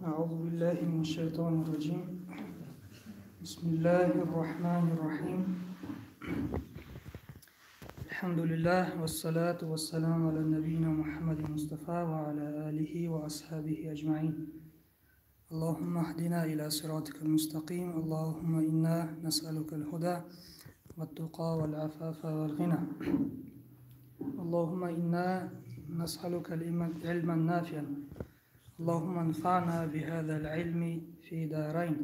أعوذ بالله من الشيطان الرجيم بسم الله الرحمن الرحيم الحمد لله والصلاة والسلام على نبينا محمد المصطفى وعلى آله وأصحابه أجمعين اللهم اهدنا إلى صراطك المستقيم اللهم إنا نسألك الهدى والتقى والعفاف والغنى اللهم إنا نسألك العلم النافع اللهم انفعنا بهذا العلم في دارين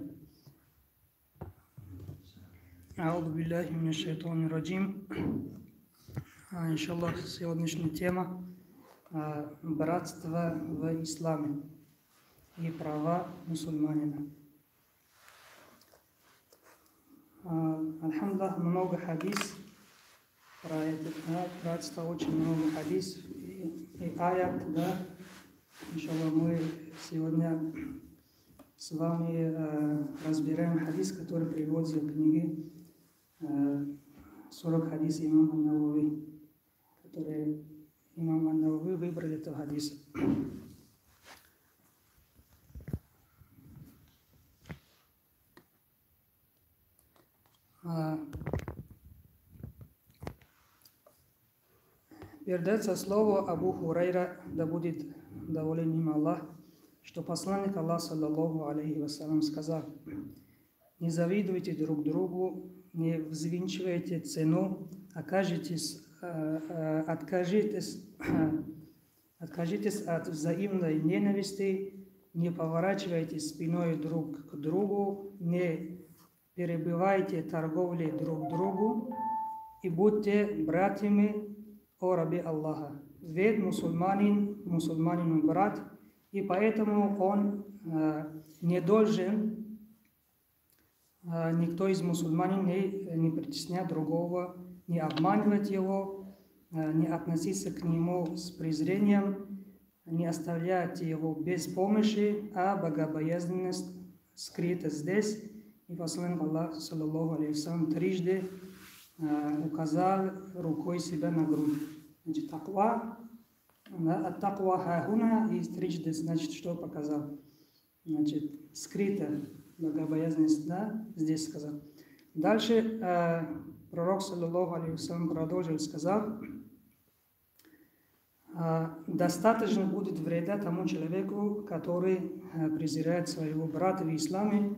أعوذ بالله من الشيطان الرجيم Иншаллах, сегодняшняя тема братство в исламе и права мусульманина. Альхамдулиллах, много хадис про это братство, очень много хадис и аят, да. Иншаллах, мы сегодня с вами разбираем хадис, который приводится в книге 40 хадис имама Навави, которые имам ан-Навави выбрали этого хадиса. Передается слово Абу Хурайра, да будет доволен им Аллах, что посланник Аллаха, саллаллаху алейхи вассалям, сказал: не завидуйте друг другу, не взвинчивайте цену, откажитесь от взаимной ненависти, не поворачивайтесь спиной друг к другу, не перебивайте торговли друг другу и будьте братьями, о рабе Аллаха. Ведь мусульманин брат, и поэтому он не должен, никто из мусульман не притеснять другого, не обманывать его, не относиться к нему с презрением, не оставлять его без помощи, а богобоязненность скрыта здесь. И посланник Аллаха, саллаллаху алейхи вассалям, трижды указал рукой себя на грудь. Значит, таква, ат-таква хахуна, и трижды, значит, что показал? Значит, скрыта богобоязненность, да, здесь сказал. Дальше пророк, саллаллаху алейхи вассалям, продолжил, сказал: достаточно будет вреда тому человеку, который презирает своего брата в исламе,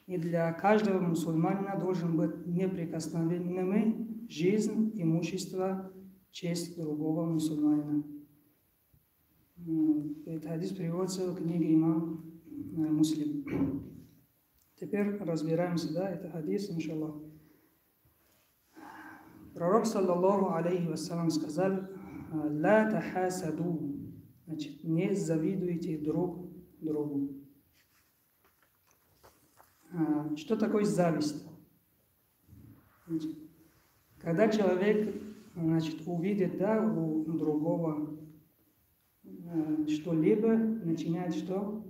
и для каждого мусульманина должен быть неприкосновенными жизнь, имущество, честь другого мусульманина. Этот хадис приводится в книге имам Муслим. Теперь разбираемся, да, это хадис, иншаллах. Пророк, саллаллаху алейхи вассалям, сказал: ла тахасаду, значит, не завидуйте друг другу. Что такое зависть? Значит, когда человек, значит, увидит, да, у другого что-либо, начинает что?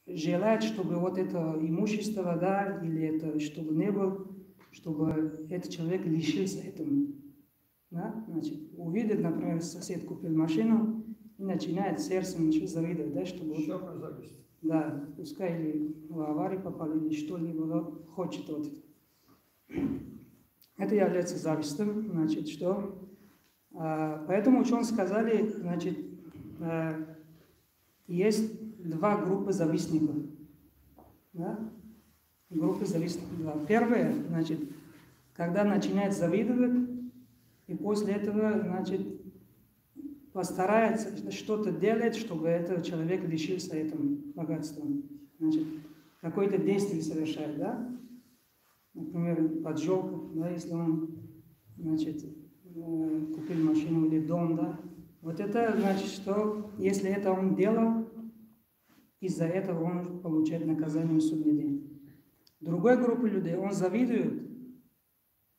Желает, чтобы вот это имущество, да, или это, чтобы не было, чтобы этот человек лишился этого. Да? Значит, увидит, например, сосед купил машину и начинает сердцем завидовать, да, чтобы... Еще про зависть. Да, пускай или в аварию попал, или что-либо хочет вот это. Это является завистью, значит, что... Поэтому ученые сказали, значит, есть два группы завистников. Да? Группы завистников. Да. Первое, значит, когда начинает завидовать, и после этого, значит, постарается что-то делать, чтобы этот человек лишился этого богатства. Значит, какое-то действие совершает, да? Например, поджог, да, если он, значит, купил машину или дом, да? Вот это значит, что если это он делал, из-за этого он получает наказание в судный день. Другой группы людей, он завидует,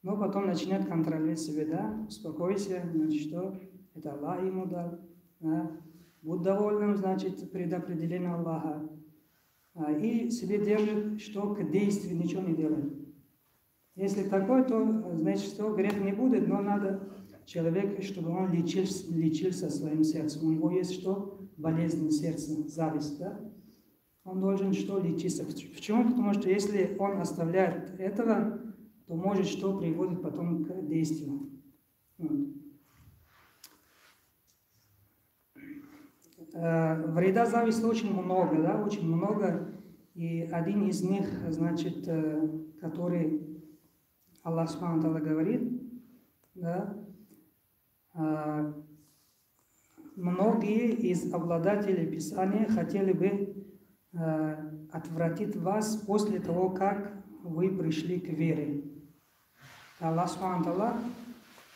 но потом начинает контролировать себя, да? Успокойся, значит, что это Аллах ему дал, да? Будь довольным, значит, предопределение Аллаха. И себе держит, что к действию ничего не делает. Если такое, то значит, что грех не будет, но надо человеку, чтобы он лечился своим сердцем. У него есть что? болезнь сердца, зависть, да? Он должен что лечиться. Почему? Потому что если он оставляет этого, то может что приводит потом к действию. Вот. Вреда зависти очень много, да, очень много. И один из них, значит, который Аллах Субхану Тааля говорит, да, многие из обладателей Писания хотели бы отвратить вас после того, как вы пришли к вере. Аллах Субхану Тааля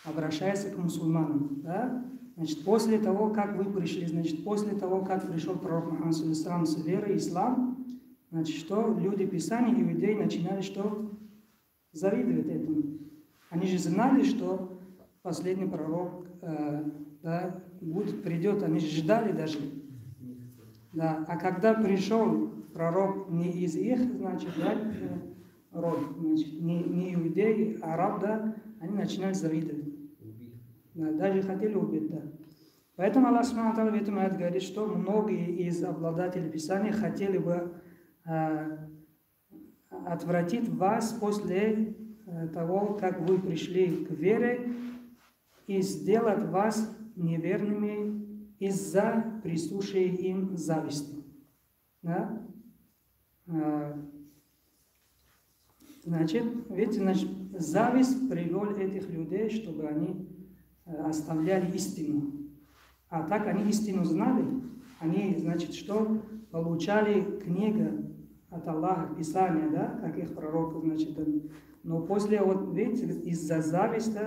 обращается к мусульманам, да? Значит, после того, как вы пришли, значит, после того, как пришел пророк Мухаммад с верой ислам, значит, что люди Писания, иудеи, начинали что? Завидовать этому. Они же знали, что последний пророк да, придет, они же ждали даже. Да. А когда пришел пророк не из их, значит, да, род, значит, не иудеи, а араб, да, они начинали завидовать. Да, даже хотели убить, да. Поэтому Аллах Субхану Тааля в этом аяте говорит, что многие из обладателей Писания хотели бы отвратить вас после того, как вы пришли к вере, и сделать вас неверными из-за присущей им зависти. Да? Значит, видите, значит, зависть привел этих людей, чтобы они оставляли истину. А так они истину знали, они, значит, что? Получали книгу от Аллаха, Писание, да, как их пророков, значит. Но после, вот, видите, из-за зависти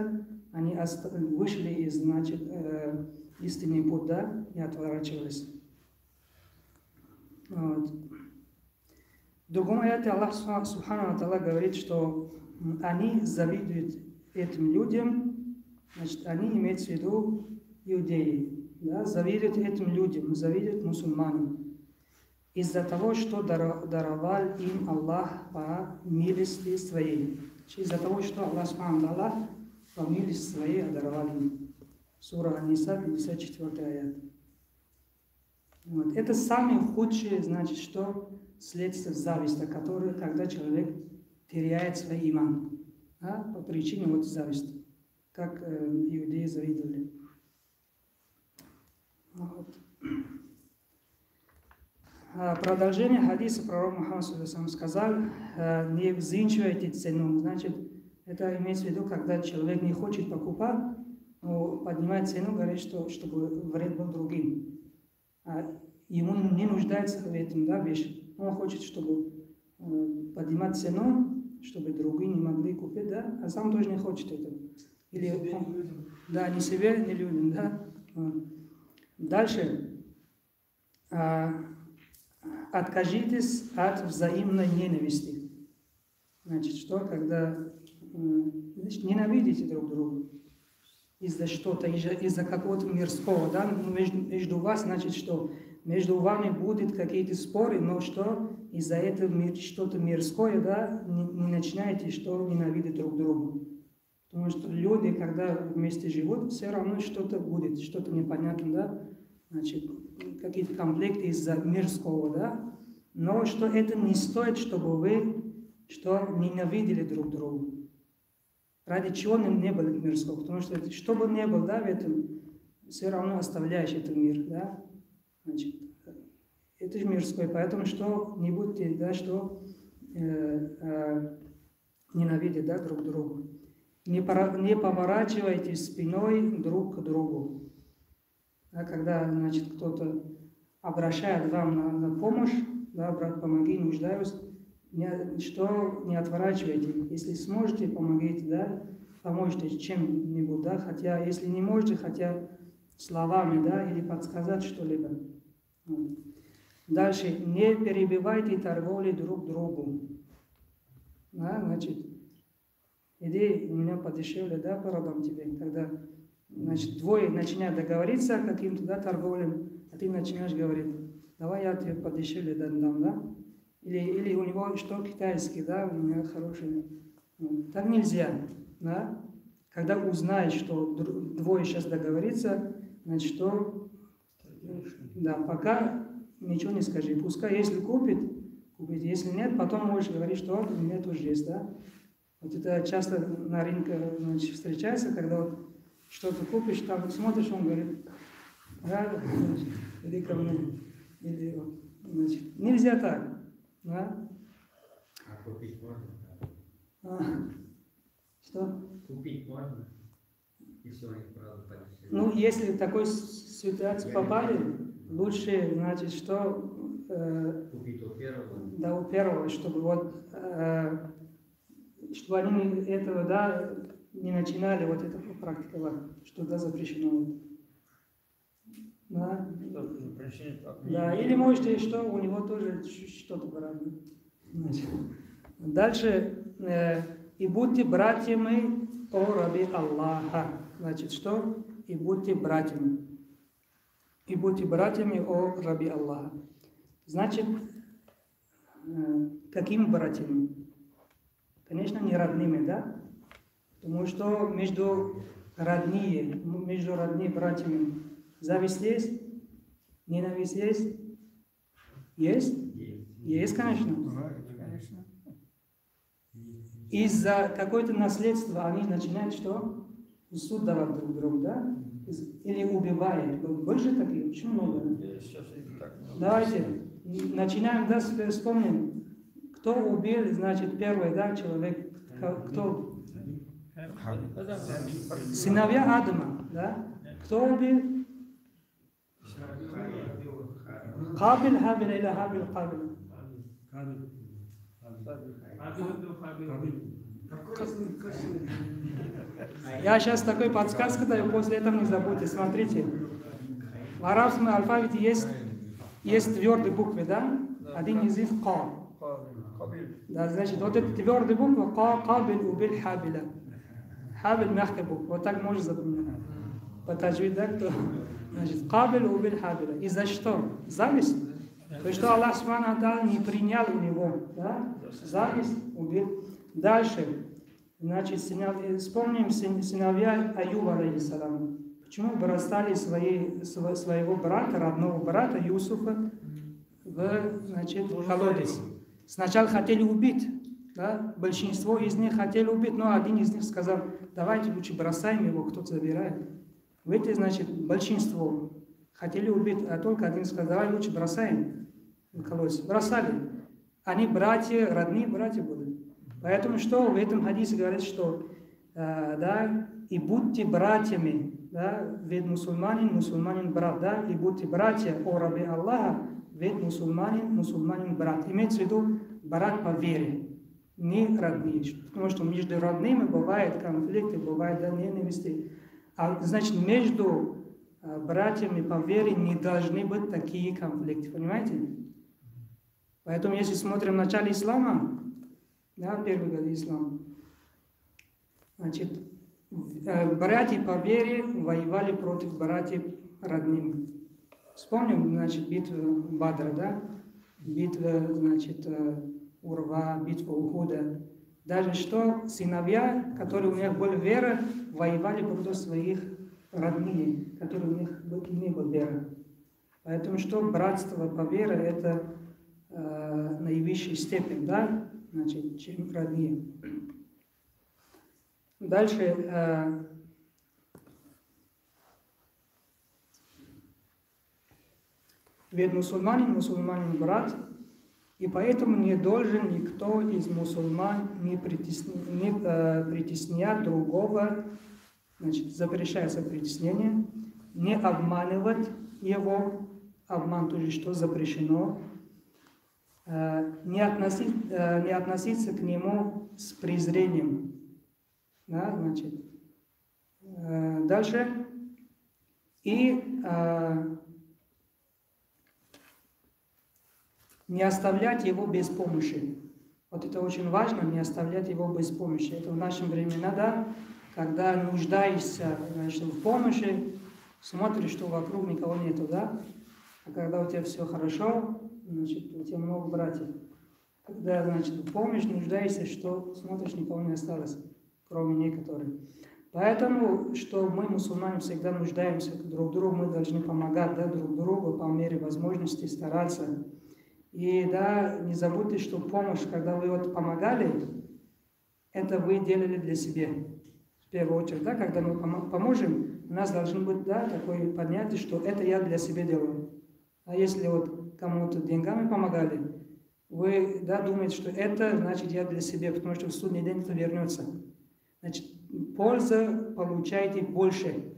они вышли из, значит, истинный путь, да, и отворачивались. Вот. В другом аяте Аллах Субхану Тааля говорит, что они завидуют этим людям, значит, они имеют в виду иудеи, да, завидуют этим людям, завидуют мусульманам. Из-за того, что даровал им Аллах по милости своей. Из-за того, что Аллах Субхану Тааля по милости своей одаровал им. Сура Ан-Ниса, 54 аят. Вот. Это самое худшее, значит, что следствие зависти, которое, когда человек теряет свой иман, да, по причине вот зависти, как иудеи завидовали. Вот. Продолжение хадиса пророк Мухаммад сказал: не взвинчивайте цену. Значит, это имеется в виду, когда человек не хочет покупать, но поднимает цену, говорит, что чтобы вред был другим. Ему не нуждается в этом, да, вещи. Он хочет, чтобы поднимать цену, чтобы другие не могли купить, да, а сам тоже не хочет этого. Или он, да, ни себе, ни людям, да. Дальше. Откажитесь от взаимной ненависти. Значит, что, когда значит, ненавидите друг друга из-за что-то, из-за какого-то мирского, да, между вас, значит, что между вами будут какие-то споры, но что из-за этого что-то мирское, да, не начинаете что ненавидеть друг друга. Потому что люди, когда вместе живут, все равно что-то будет, что-то непонятно, да, значит, какие-то конфликты из-за мирского, да, но что это не стоит, чтобы вы что ненавидели друг друга. Ради чего не было мирского? Потому что, что бы ни было, да, в этом, все равно оставляешь этот мир, да, значит, это же мирское, поэтому что не будьте, да, что ненавидеть, да, друг друга. Не поворачивайтесь спиной друг к другу. Да, когда, значит, кто-то обращает вам на помощь, да, брат, помоги, нуждаюсь, что не отворачивайте. Если сможете, помогите, да, поможете чем-нибудь, да, хотя, если не можете, хотя словами, да, или подсказать что-либо. Вот. Дальше, не перебивайте торговли друг другу. Да, значит, иди, у меня подешевле, да, продам тебе, когда, значит, двое начинают договориться каким-то, да, торговлем, а ты начинаешь говорить: давай я тебе подешевле дам, да? Или у него что китайский, да, у меня хороший. Так нельзя, да? Когда узнаешь, что двое сейчас договорится, значит, что Да, пока ничего не скажи. Пускай, если купит, купит. Если нет, потом можешь говорить, что у меня тоже есть, да. Вот это часто на рынке, значит, встречается, когда вот что-то купишь, там смотришь, он говорит, да, значит, иди ко мне. Или, вот, значит, нельзя так, да. А купить можно? Что? Купить можно? Если они правда подешевле. Ну, если в такой ситуации попали, лучше, значит, что... Купить у первого? Да, у первого, чтобы вот... чтобы они этого, да, не начинали вот это практиковать, что, да, запрещено. Да, да, или можете, что у него тоже что-то брать. Дальше, и будьте братьями о раби Аллаха. Значит, что? И будьте братьями. И будьте братьями о раби Аллаха. Значит, какими братьями? Конечно, не родными, да? Потому что между родными братьями зависть есть? Ненависть есть? Есть? Есть, конечно. Из-за какое-то наследства они начинают что? Суд давать друг другу, да? Или убивают. Больше таких? Почему много? Давайте начинаем, да, вспомним. Кто убил, значит, первый, да, человек? Кто? Сыновья Адама, да? Кто убил? Хабиль, Хабиль или Хабиль, Хабиль? Я сейчас такой подсказку даю, после этого не забудьте. Смотрите, в арабском алфавите есть твердые буквы, да? Один из них Ка. Да, значит, вот эта твердая буква Ка, Кабиль убил Хабиля. Хабиль мягкая буква, вот так можно запомнить. По таджвид, да, кто? Значит, Кабиль убил Хабиля. И за что? Зависть. То есть, что Аллах Субхану ва Тааля не принял у него, да? Зависть убил. Дальше, значит, вспомним сыновья Аюба, алейхиссалам. Почему бросали своего брата, родного брата Юсуфа в колодец? Сначала хотели убить, да? Большинство из них хотели убить, но один из них сказал, давайте лучше бросаем его, кто-то забирает. В эти, значит, большинство хотели убить, а только один сказал, давай лучше бросаем в колодец. Бросали. Они братья, родные братья будут. Поэтому что в этом хадисе говорит, что да, и будьте братьями, да, ведь мусульманин брат, да, и будьте братья о раби Аллаха, ведь мусульманин брат. Имеется в виду брат по вере, не родные. Потому что между родными бывают конфликты, бывают, да, ненависти. А значит, между братьями по вере не должны быть такие конфликты, понимаете? Поэтому, если смотрим в начале ислама, да, первый год ислама, значит, братья по вере воевали против братьев родными. Вспомним, значит, битву Бадра, да? Битва, значит, Урва, битва Ухуда. Даже что сыновья, которые у них были вера, воевали против своих родных, которые у них не было веры. Поэтому что братство по вере это наивысшая степень, да? Значит, чем родные. Дальше ведь мусульманин брат, и поэтому не должен никто из мусульман не притеснять другого, значит, запрещается притеснение, не обманывать его, обман тоже что запрещено, не относиться к нему с презрением. Да, значит, дальше. И не оставлять его без помощи. Вот это очень важно, не оставлять его без помощи. Это в наши времена, да, когда нуждаешься, значит, в помощи, смотришь, что вокруг никого нету, да? А когда у тебя все хорошо, значит, у тебя много братьев. Когда, значит, в помощь нуждаешься, что смотришь, никого не осталось, кроме некоторых. Поэтому, что мы, мусульмане, всегда нуждаемся друг в другу, мы должны помогать, да, друг другу по мере возможности, стараться. И да, не забудьте, что помощь, когда вы вот помогали, это вы делали для себя. В первую очередь, да, когда мы поможем, у нас должно быть, да, такое понятие, что это я для себя делаю. А если вот кому-то деньгами помогали, вы, да, думаете, что это значит я для себя, потому что в судный день это вернется. Значит, польза получаете больше.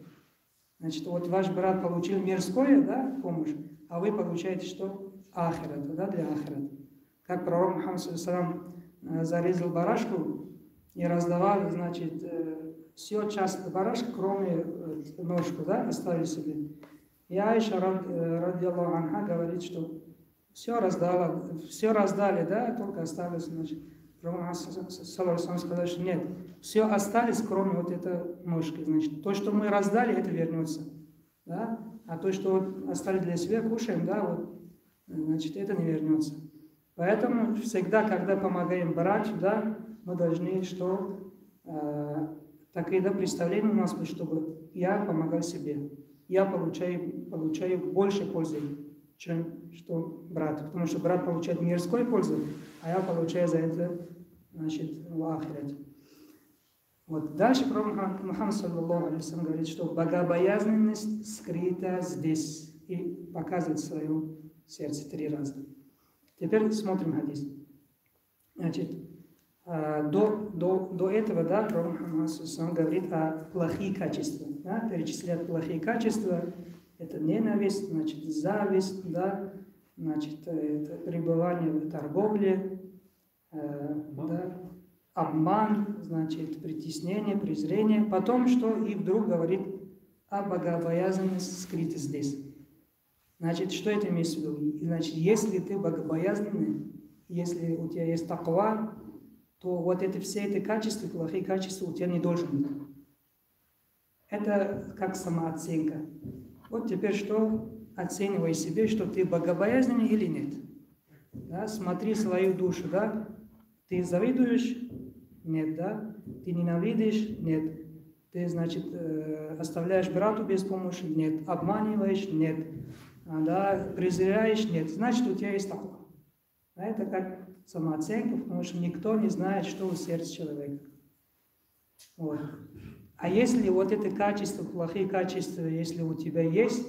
Значит, вот ваш брат получил мирское, да, помощь, а вы получаете что? Ахират, да, для ахират. Как пророк Мухаммад саллаллаху зарезал барашку и раздавал, значит, все часть барашка, кроме ножку, да, оставили себе. И Аиша, ради Аллаху анха, говорит, что все раздали, да, только осталось, значит, пророк Мухаммад саллаллаху сказал, что нет, все остались, кроме вот этой ножки. Значит, то, что мы раздали, это вернется, да, а то, что вот оставили для себя, кушаем, да, вот, значит, это не вернется. Поэтому всегда, когда помогаем братьям, да, мы должны, что такие, да, представления у нас, чтобы я помогал себе. Я получаю больше пользы, чем что брат. Потому что брат получает мирской пользу, а я получаю за это, значит, в ахирате. Вот. Дальше пророк Мухаммад саллаллаху алейхи вассалям говорит, что богобоязненность скрыта здесь, и показывает свое сердце 3 раза. Теперь смотрим хадис. Значит, до этого, да, пророк Мухаммад саллаллаху говорит о плохих качествах, да, перечисляет плохие качества. Это ненависть, значит, зависть, да, значит, это пребывание в торговле, да, обман, значит, притеснение, презрение. Потом, что и вдруг говорит о богобоязненности скрытой здесь. Значит, что это имеется в виду? Значит, если ты богобоязненный, если у тебя есть таква, то вот это все эти качества, плохие качества у тебя не должны быть. Это как самооценка. Вот теперь что? Оценивай себе, что ты богобоязненный или нет. Да? Смотри свою душу, да? Ты завидуешь? Нет, да? Ты ненавидишь? Нет. Ты, значит, оставляешь брату без помощи? Нет. Обманываешь? Нет. Да? Презираешь? Нет. Значит, у тебя есть такое. Да? Это как самооценка, потому что никто не знает, что в сердце человека. Вот. А если вот это качество, плохие качества, если у тебя есть,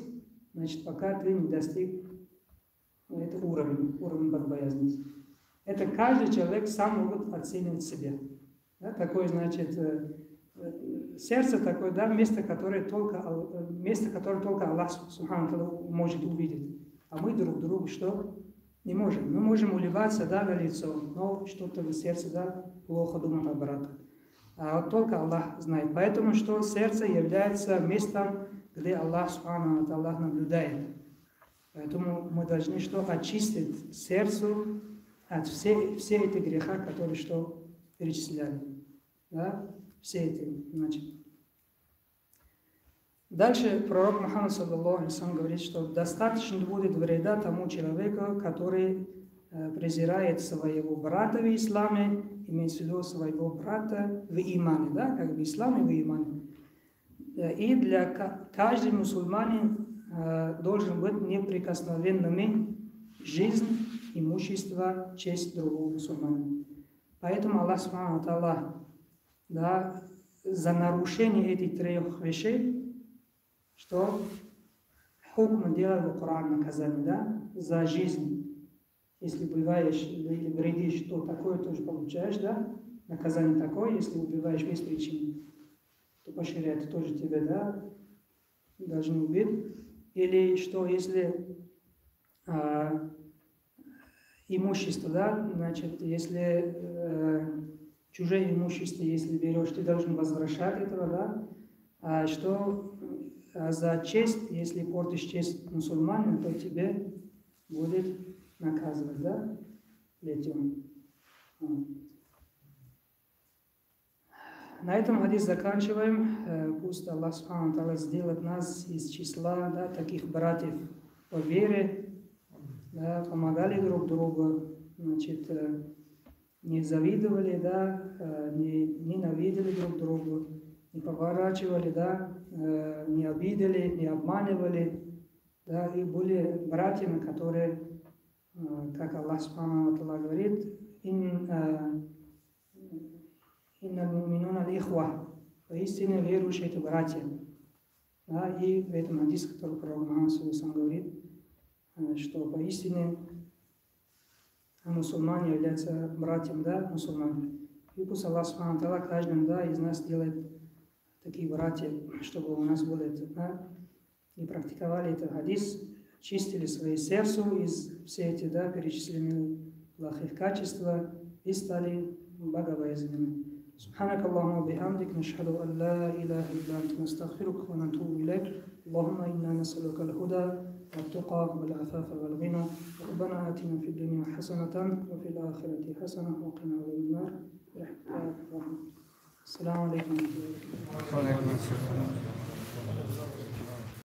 значит, пока ты не достиг этого уровня богобоязненности. Это каждый человек сам может оценивать себя. Да? Такое, значит, сердце такое, да, место, которое только Аллах Субхану может увидеть. А мы друг другу что? Не можем. Мы можем улыбаться, да, на лицо, но что-то в сердце, да, плохо думать о братах. А вот только Аллах знает. Поэтому что сердце является местом, где Аллах Субхану наблюдает. Поэтому мы должны что? Очистить сердце от все эти греха, которые что перечисляли. Да? Все эти, значит. Дальше пророк Мухаммад саллаллаху алейхи вассалям говорит, что достаточно будет вреда тому человеку, который презирает своего брата в исламе, имеется в виду своего брата в имане, да, как в исламе в имане. И для каждого мусульманина должен быть неприкосновенными жизнь, имущество, честь другого мусульманина. Поэтому Аллах Субхану ва Тааля, да, за нарушение этих 3 вещей, что хукм делает в Коране наказание, да, за жизнь. Если убиваешь или вредишь, то такое тоже получаешь, да, наказание такое. Если убиваешь без причины, то по шариату тоже тебя, да, должны убить. Или что, если имущество, да, значит, если чужое имущество, если берешь, ты должен возвращать этого, да, а что за честь, если портишь честь мусульманина, то тебе будет наказывать, да, этим. На этом хадис заканчиваем. Пусть Аллах Субхану Тааля сделает нас из числа, да, таких братьев по вере, да, помогали друг другу, значит, не завидовали, да, не ненавидели друг друга, не поворачивали, да, не обидели, не обманывали, да, и были братьями, которые, как Аллах Субхану ва Тааля говорит, инна муминуна ихва, поистине верующие это братья. Да, и в этом хадисе, который пророк Мухаммад сам говорит, что поистине мусульмане являются братьям, да, мусульмане. И пусть Аллах Субхану ва Тааля каждым, да, из нас делает такие братья, чтобы у нас было это, да, и практиковали этот хадис, чистили свои сердца из все эти, да, перечисленные плохих качества и стали богобоязненными. سبحانك اللهم وبحمدك نشهد أن لا إله إلا أنت نستغفرك ونتوب إليك اللهم إنا نسألك الهدى والتقى والعفاف والغنى ربنا آتنا في الدنيا حسنة وفي الآخرة حسنة وقنا عذاب النار برحمتك يا أرحم الراحمين. السلام عليكم ورحمة الله وبركاته.